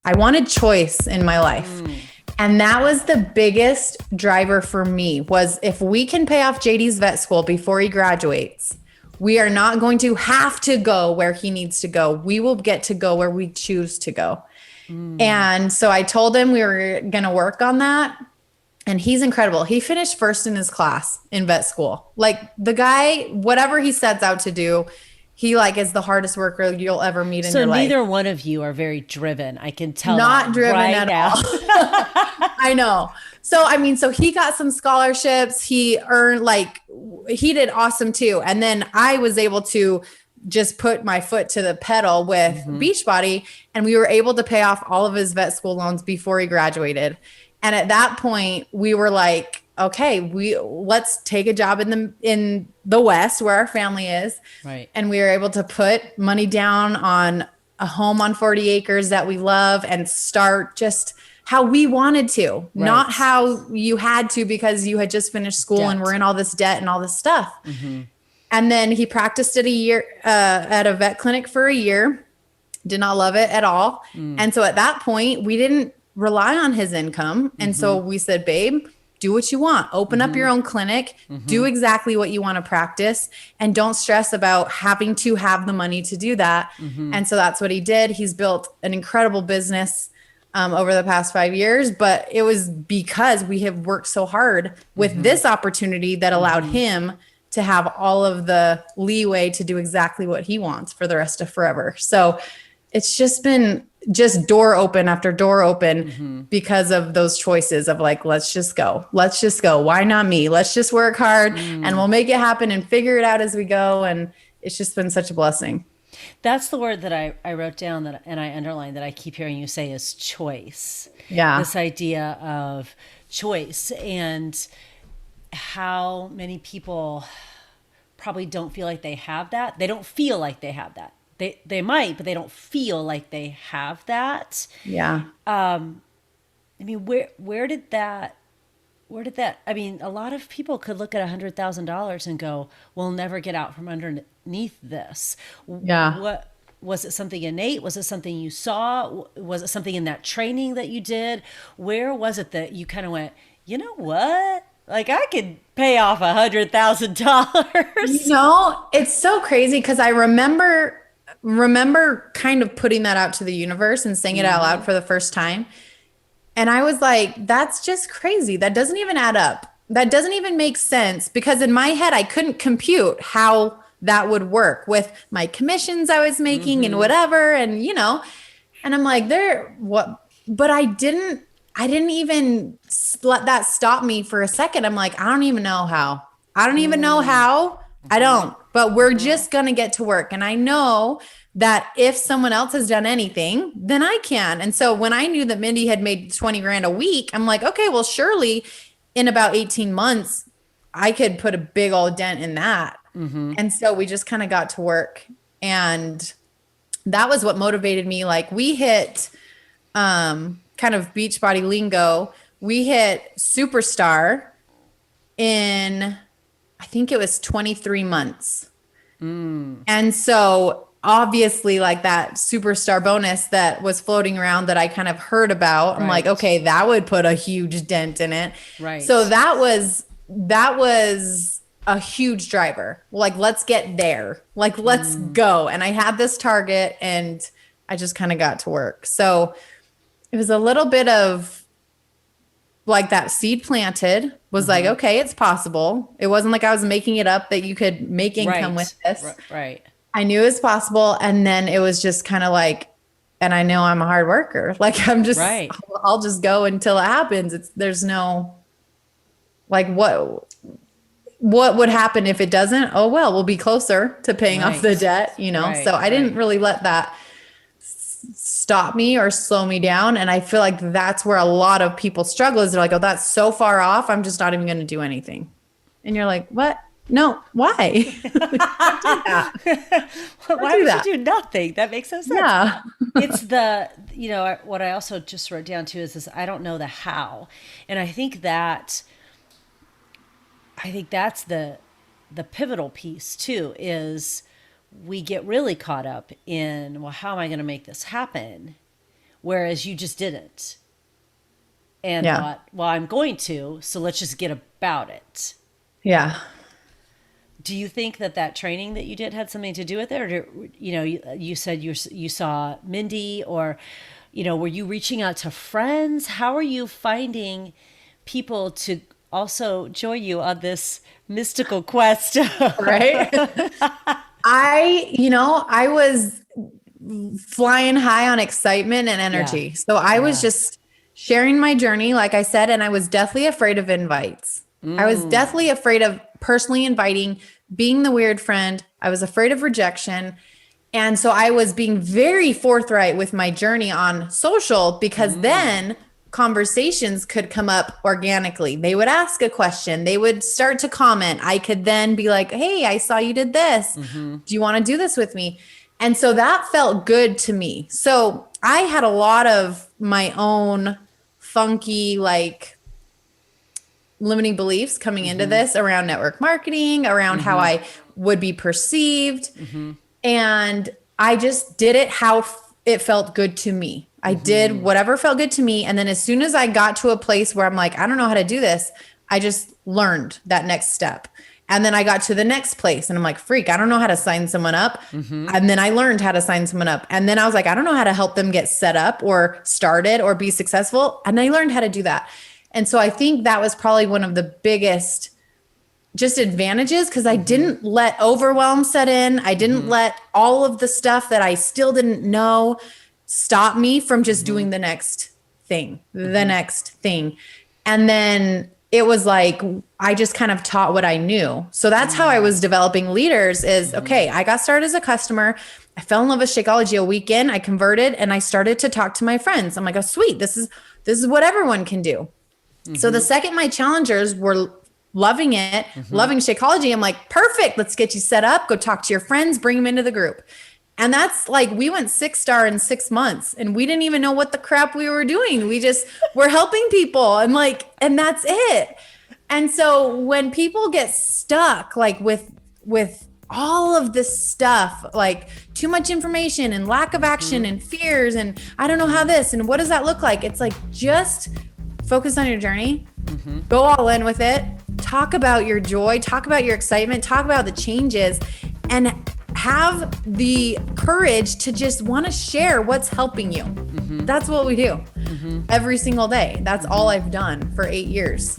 I wanted choice in my life. And that was the biggest driver for me, was if we can pay off JD's vet school before he graduates, we are not going to have to go where he needs to go. We will get to go where we choose to go. And so I told him we were going to work on that. And he's incredible. He finished first in his class in vet school. Like, the guy, whatever he sets out to do, he like is the hardest worker you'll ever meet in your life. So neither one of you are very driven. I can tell. Not driven right at now. all. I know. So, I mean, so he got some scholarships. He earned, like, he did awesome too. And then I was able to just put my foot to the pedal with Beachbody, and we were able to pay off all of his vet school loans before he graduated. And at that point we were like, okay, let's take a job in the West where our family is. Right. And we were able to put money down on a home on 40 acres that we love and start just how we wanted to, not how you had to because you had just finished school and were in all this debt and all this stuff. And then he practiced at a vet clinic for a year, did not love it at all. And so at that point we didn't rely on his income. And so we said, babe, do what you want. Open up your own clinic, do exactly what you want to practice, and don't stress about having to have the money to do that. And so that's what he did. He's built an incredible business over the past 5 years, but it was because we have worked so hard with this opportunity that allowed him to have all of the leeway to do exactly what he wants for the rest of forever. So it's just been door open after door open because of those choices of like, let's just go. Why not me? Let's just work hard and we'll make it happen and figure it out as we go. And it's just been such a blessing. That's the word that I wrote down and I underlined that I keep hearing you say is choice. Yeah. This idea of choice, and how many people probably don't feel like they have that. They don't feel like they have that. They might, but they don't feel like they have that. Yeah. I mean, where did that, I mean, a lot of people could look at $100,000 and go, we'll never get out from underneath this. Yeah. What was it? Something innate? Was it something you saw? Was it something in that training that you did? Where was it that you kind of went, you know what? Like, I could pay off $100,000. You know, it's so crazy because I remember kind of putting that out to the universe and saying it out loud for the first time. And I was like, that's just crazy. That doesn't even add up. That doesn't even make sense, because in my head, I couldn't compute how that would work with my commissions I was making and whatever. And, you know, and I'm like, but I didn't even let that stop me for a second. I'm like, I don't even know how. I don't, but we're just going to get to work. And I know that if someone else has done anything, then I can. And so when I knew that Mindy had made 20 grand a week, I'm like, okay, well, surely in about 18 months, I could put a big old dent in that. And so we just kind of got to work. And that was what motivated me. Like, we hit, kind of Beachbody lingo, we hit superstar in, I think it was 23 months. And so obviously, like, that superstar bonus that was floating around that I kind of heard about, I'm like, okay, that would put a huge dent in it. Right. So that was a huge driver. Like, let's get there. Like, let's go. And I had this target and I just kind of got to work. So it was a little bit of like that seed planted was like, okay, it's possible. It wasn't like I was making it up that you could make income with this. Right. I knew it was possible. And then it was just kind of like, and I know I'm a hard worker. Like, I'm just, I'll just go until it happens. There's no, like, what would happen if it doesn't? Oh, well, we'll be closer to paying off the debt, you know? So I didn't really let that stop me or slow me down. And I feel like that's where a lot of people struggle, is they're like, oh, that's so far off, I'm just not even going to do anything. And you're like, what? No, why? Why would you do nothing? That makes no sense. Yeah. It's the, you know, what I also just wrote down too is this, I don't know the how. And I think that's the pivotal piece too, is we get really caught up in, well, how am I going to make this happen? whereas you just didn't and Yeah. thought, well, I'm going to, so let's just get about it. Yeah. Do you think that that training that you did had something to do with it? Or, you know, you said you saw Mindy, or, you know, were you reaching out to friends? How are you finding people to also join you on this mystical quest? Right. I was flying high on excitement and Yeah. energy. So I was Yeah. just sharing my journey, like I said, and I was deathly afraid of invites. I was deathly afraid of personally inviting, being the weird friend. I was afraid of rejection. And so I was being very forthright with my journey on social, because then conversations could come up organically. They would ask a question, they would start to comment. I could then be like, hey, I saw you did this. Do you want to do this with me? And so that felt good to me. So I had a lot of my own funky, like, limiting beliefs coming into this around network marketing, around how I would be perceived. And I just did it how it felt good to me. I did whatever felt good to me. And then as soon as I got to a place where I'm like, I don't know how to do this, I just learned that next step. And then I got to the next place and I'm like, freak, I don't know how to sign someone up. And then I learned how to sign someone up. And then I was like, I don't know how to help them get set up or started or be successful. And I learned how to do that. And so I think that was probably one of the biggest just advantages, because I didn't let overwhelm set in. I didn't let all of the stuff that I still didn't know stop me from just doing the next thing, the next thing. And then it was like, I just kind of taught what I knew. So that's how I was developing leaders is, okay, I got started as a customer. I fell in love with Shakeology a weekend. I converted and I started to talk to my friends. I'm like, oh, sweet. This is what everyone can do. So the second my challengers were loving it, loving Shakeology, I'm like, perfect. Let's get you set up. Go talk to your friends, bring them into the group. And that's like, we went 6-star in 6 months and we didn't even know what the crap we were doing. We just were helping people and like, and that's it. And so when people get stuck, like with all of this stuff, like too much information and lack of action and fears, and I don't know how this, and what does that look like? It's like, just focus on your journey, go all in with it, talk about your joy, talk about your excitement, talk about the changes, and have the courage to just want to share what's helping you. That's what we do every single day. That's all I've done for 8 years.